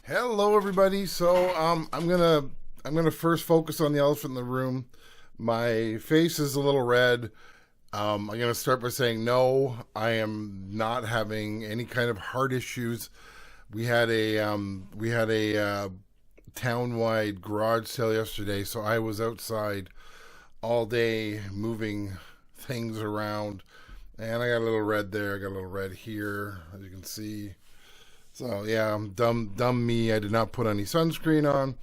Hello, everybody. So, I'm gonna first focus on the elephant in the room. My face is a little red. I'm gonna start by saying no. I am not having any kind of heart issues. We had a town-wide garage sale yesterday, so I was outside all day moving things around, and I got a little red there. I got a little red here, as you can see. So yeah, I'm dumb me. I did not put any sunscreen on,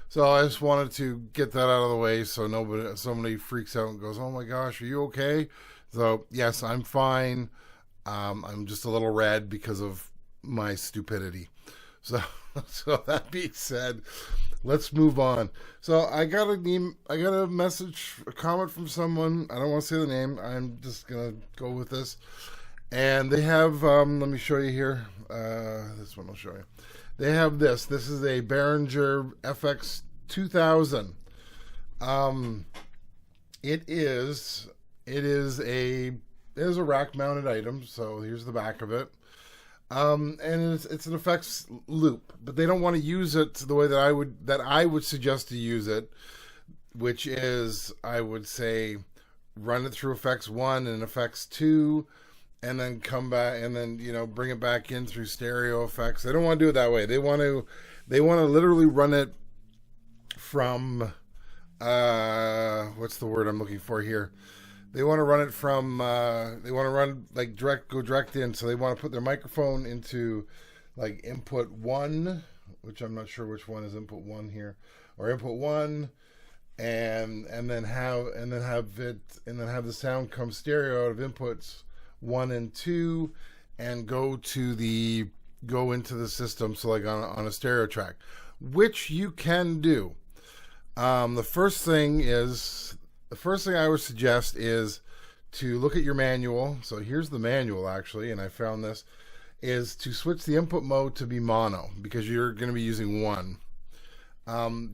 so I just wanted to get that out of the way so somebody freaks out and goes, "Oh my gosh, are you okay?" So yes, I'm fine. I'm just a little red because of my stupidity. So so that being said, let's move on. So I got a message, a comment from someone. I don't want to say the name. I'm just gonna go with this. And they have, let me show you here. This one I'll show you. They have this. This is a Behringer FX 2000. It is a rack mounted item. So here's the back of it. And it's an effects loop, but they don't want to use it the way that I would suggest to use it, which is, I would say, run it through effects 1 and effects 2, and then come back and then bring it back in through stereo effects. They don't want to do it that way. They want to literally run it from what's the word I'm looking for here? They want to run it from they want to run like go direct in. So they want to put their microphone into like input 1, which I'm not sure which one is input 1 here, or input 1, and then have the sound come stereo out of inputs 1 and 2, and go into the system. So like on a stereo track, which you can do. The first thing I would suggest is to look at your manual. So here's the manual actually, and I found this, is to switch the input mode to be mono, because you're going to be using 1.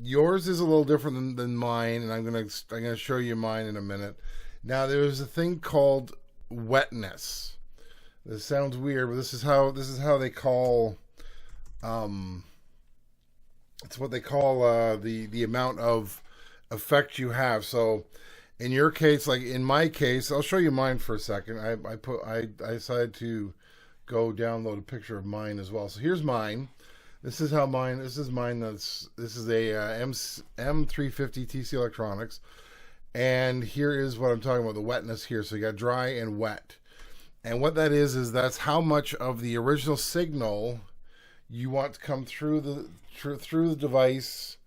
Yours is a little different than mine, and I'm gonna show you mine in a minute. Now there's a thing called wetness. This sounds weird, but this is how they call it's what they call the amount of effect you have. So in your case, like in my case, I'll show you mine for a second. I decided to go download a picture of mine as well. So here's mine. This is mine. This is a M350 TC Electronics. And here is what I'm talking about, the wetness here. So you got dry and wet. And what that is that's how much of the original signal you want to come through the device,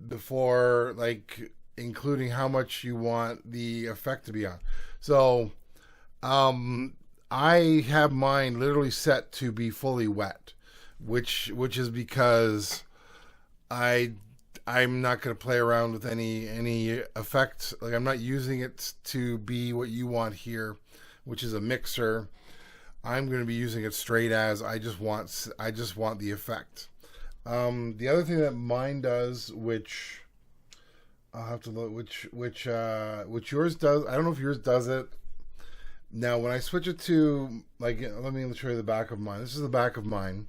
before, like, including how much you want the effect to be on. So I have mine literally set to be fully wet, which is because I'm not going to play around with any effect. Like, I'm not using it to be what you want here, which is a mixer. I'm going to be using it straight as I just want the effect. The other thing that mine does, which I'll have to look, which yours does. I don't know if yours does it. Now, when I switch it to, like, let me show you the back of mine. This is the back of mine.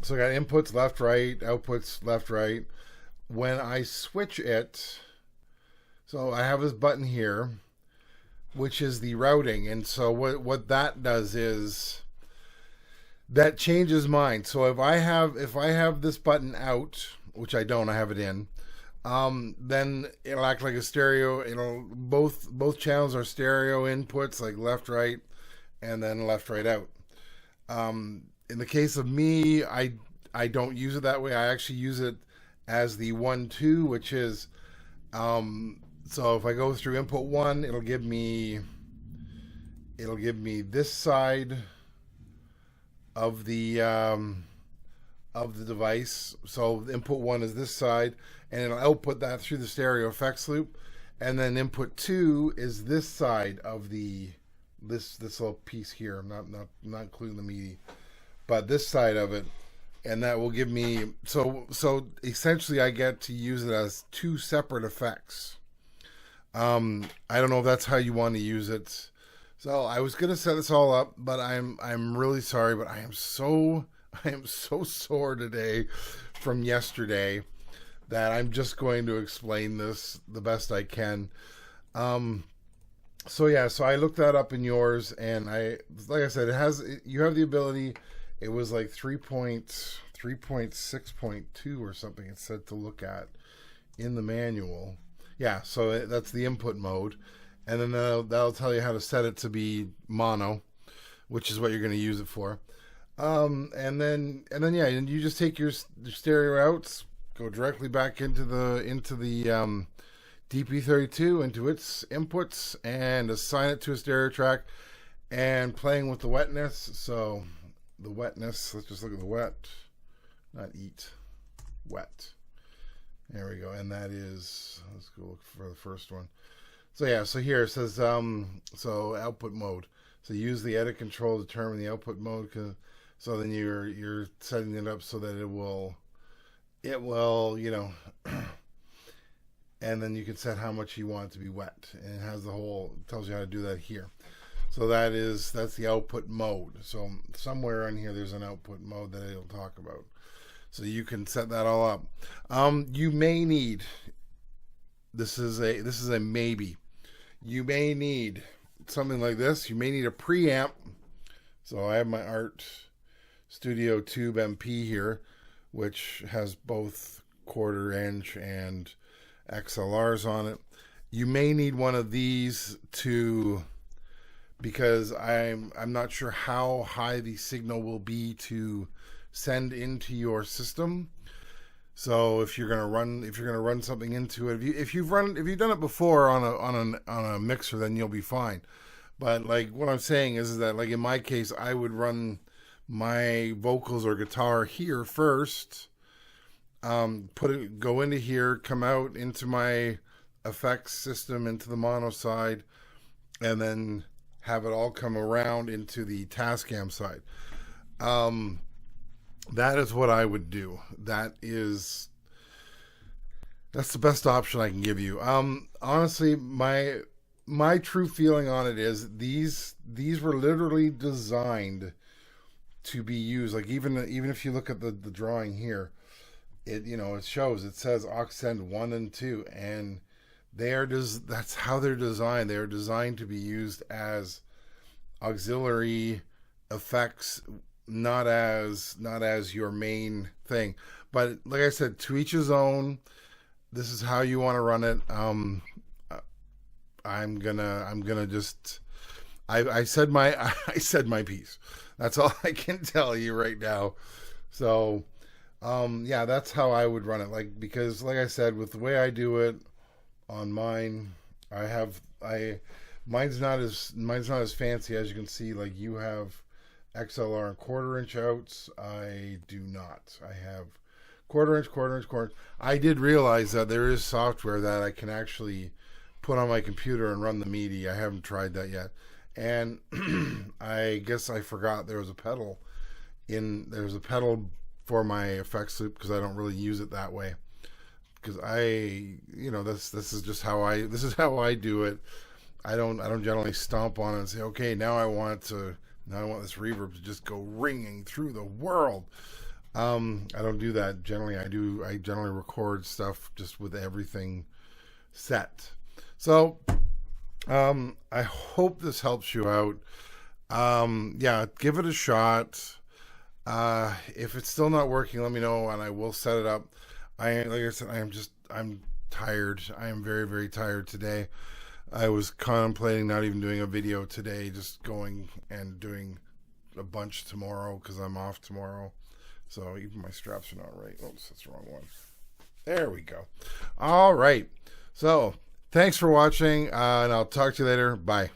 So I got inputs left, right, outputs left, right. When I switch it, so I have this button here, which is the routing. And so what that does is that changes mine. So if I have this button out, which I don't, I have it in, then it'll act like a stereo. Both channels are stereo inputs, like left, right, and then left, right, out. In the case of me, I don't use it that way. I actually use it as the 1-2, which is, so if I go through input 1, it'll give me this side of the device. So input 1 is this side, and it'll output that through the stereo effects loop, and then input 2 is this side of this little piece here. I'm not including the MIDI, but this side of it, and that will give me, so essentially I get to use it as 2 separate effects. I don't know if that's how you want to use it. So I was gonna set this all up, but I'm really sorry, but I am so sore today from yesterday that I'm just going to explain this the best I can. So yeah, so I looked that up in yours, and like I said, you have the ability. It was like 3.6.2 or something. It said to look at in the manual. Yeah, so that's the input mode, and then that'll tell you how to set it to be mono, which is what you're going to use it for. And then yeah, and you just take your stereo outs, go directly back into the DP32 into its inputs, and assign it to a stereo track, and playing with the wetness. So the wetness, let's just look at the wet, not eat, wet. There we go, and that is, let's go look for the first one. So yeah, so here it says, so output mode. So use the edit control to determine the output mode. So then you're setting it up so that it will, you know, and then you can set how much you want it to be wet, and it has tells you how to do that here. So that's the output mode. So somewhere on here there's an output mode that it'll talk about. So you can set that all up. You may need, this is a maybe. You may need something like this. You may need a preamp. So I have my Art Studio Tube MP here, which has both 1/4 inch and XLRs on it. You may need one of these because I'm not sure how high the signal will be to send into your system. So if you're gonna run something into it, if you've done it before on a mixer, then you'll be fine. But like what I'm saying is that, like in my case, I would run my vocals or guitar here first, go into here, come out into my effects system, into the mono side, and then have it all come around into the Tascam side. That is what I would do. That's the best option I can give you. Honestly, my true feeling on it is these were literally designed to be used. Like even if you look at the drawing here, it shows, it says aux send 1 and 2, and that's how they're designed. They're designed to be used as auxiliary effects, not as your main thing. But like I said, to each his own. This is how you want to run it. I'm gonna just I said my piece. That's all I can tell you right now. So yeah, that's how I would run it. Because like I said, with the way I do it on mine, mine's not as fancy as you can see. Like you have XLR and 1/4 inch outs. I do not. I have 1/4 inch, 1/4 inch, 1/4 inch. I did realize that there is software that I can actually put on my computer and run the MIDI. I haven't tried that yet. And I guess I forgot there was a pedal for my effects loop, because I don't really use it that way. Because this is just how I do it. I don't generally stomp on it and say, okay, now I want this reverb to just go ringing through the world. I don't do that generally. I generally record stuff just with everything set. So I hope this helps you out. Yeah, give it a shot. If it's still not working, let me know and I will set it up. Like I said, I'm tired. I am very, very tired today. I was contemplating not even doing a video today, just going and doing a bunch tomorrow because I'm off tomorrow. So even my straps are not right. Oops, that's the wrong one. There we go. All right. So thanks for watching, and I'll talk to you later. Bye.